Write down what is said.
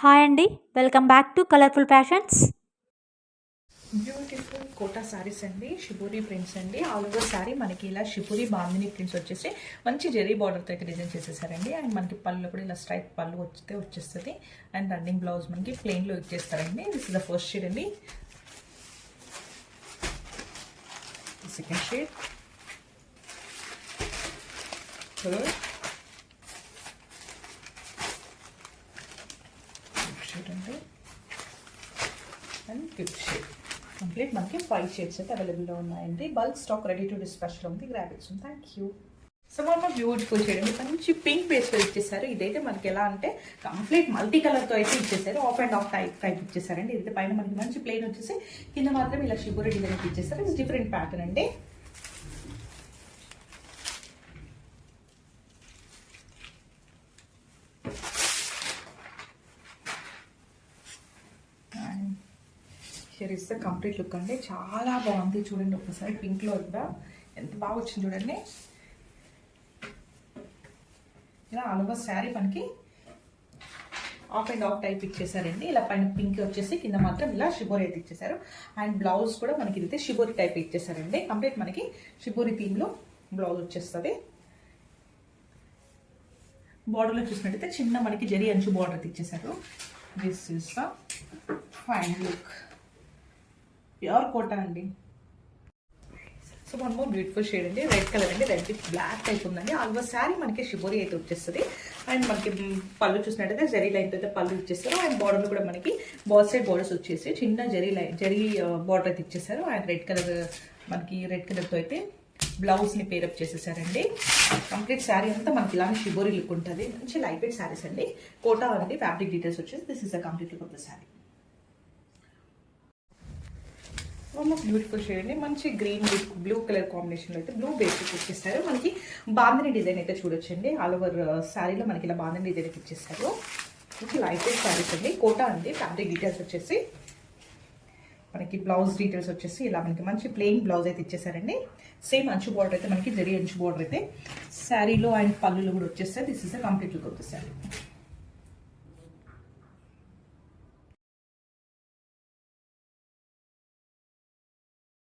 Hi అండి. Welcome back to colourful fashions. Beautiful Kota saris అండి, shibori prints అండి. ఆల్ ఓవర్ సారీ మనకి ఇలా షిబూరి బాందిని ప్రింట్స్ వచ్చేసి మంచి జెరీ బార్డర్తో అయితే డిజైన్ చేసేసారండి. అండ్ మనకి పళ్ళు కూడా ఇలా స్ట్రైప్ పళ్ళు వచ్చేస్తుంది. అండ్ రన్నింగ్ బ్లౌజ్ మనకి ప్లెయిన్లో ఇచ్చేస్తారండి. This is the first shade అండి. సెకండ్ షేడ్ థర్డ్ షేడ్ అండి అండ్ ఫిఫ్త్ షేడ్. కంప్లీట్ మనకి 5 షేడ్స్ అయితే అవైలబుల్లో ఉన్నాయండి. బల్క్ స్టాక్ రెడీ టు డిస్పాచ్లో ఉంది. Grab its. Thank you. So మన బ్యూటిఫుల్ షేడ్ అండి, మంచి పింక్ బేస్లో ఇచ్చేసారు. ఇదైతే మనకి ఎలా అంటే కంప్లీట్ మల్టీ కలర్తో అయితే ఇచ్చేసారు. ఆఫ్ అండ్ ఆఫ్ టైప్ ఇచ్చేసారండి. ఇదైతే పైన మనకి మంచి ప్లెయిన్ వచ్చేసి కింద మాత్రం ఇలా షిబూరి డిజైన్ ఇచ్చేసారు. ఇది డిఫరెంట్ ప్యాటర్న్ అండి. Here is the complete look అండి. చాలా బాగుంది చూడండి. ఒకసారి పింక్లో కూడా ఎంత బాగా వచ్చింది చూడండి. ఇలా ఆల్ ఓవర్ శారీ మనకి ఆఫ్ అండ్ ఆఫ్ టైప్ ఇచ్చేసారండి. ఇలా పైన పింక్ వచ్చేసి కింద మాత్రం ఇలా షిబోరి అయితే ఇచ్చేసారు. అండ్ బ్లౌజ్ కూడా మనకి ఇదైతే షిబోరి టైప్ ఇచ్చేసారండి. కంప్లీట్ మనకి షిబోరి థీమ్లో బ్లౌజ్ వచ్చేస్తుంది. బార్డర్లో చూసినట్టయితే చిన్న మనకి జరీ అంచు బార్డర్ అయితే ఇచ్చేసారు. This is the fine look. Pure Kota అండి. So one more beautiful shade అండి, రెడ్ కలర్ అండి. రెడ్ విత్ బ్లాక్ టైప్ ఉందండి. ఆల్మోర్ శారీ మనకి షిబోరి అయితే వచ్చేస్తుంది. అండ్ మనకి పళ్ళు చూసినట్టయితే జరీ లైన్తో అయితే పళ్ళు ఇచ్చేస్తారు. అండ్ బార్డర్లో కూడా మనకి బాల్ సైడ్ బార్డర్స్ వచ్చేసి చిన్న జరీ బార్డర్ అయితే ఇచ్చేసారు. అండ్ రెడ్ కలర్తో అయితే బ్లౌజ్ని పేరప్ చేసేసారండి. కంప్లీట్ శారీ అంతా మనకి ఇలాంటి షిబోరి లుక్ ఉంటుంది. మంచి లైట్ వెయిట్ శారీస్ అండి. కోటా అండి. ఫ్యాబ్రిక్ డీటెయిల్స్ వచ్చేసి this is the complete look of the sari. Beautiful shade అండి. మంచి గ్రీన్ విత్ బ్లూ కలర్ కాంబినేషన్లో అయితే బ్లూ బేసిక్ ఇచ్చేస్తారు. మనకి బాందిని డిజైన్ అయితే చూడొచ్చండి. ఆల్ ఓవర్ శారీలో మనకి ఇలా బాందిని డిజైన్ అయితే ఇచ్చేస్తారు. మంచి లైట్ వెయిట్ శారీస్ అండి. కోటా అండి. ఫ్యాబ్రిక్ డీటెయిల్స్ వచ్చేసి మనకి బ్లౌజ్ డీటెయిల్స్ వచ్చేసి ఇలా మనకి మంచి ప్లెయిన్ బ్లౌజ్ అయితే ఇచ్చేసారండి. సేమ్ అంచు బార్డర్ అయితే మనకి జరీ అంచు బార్డర్ అయితే శారీలో అండ్ పళ్ళులో కూడా వచ్చేస్తే this is the complete look of the sari.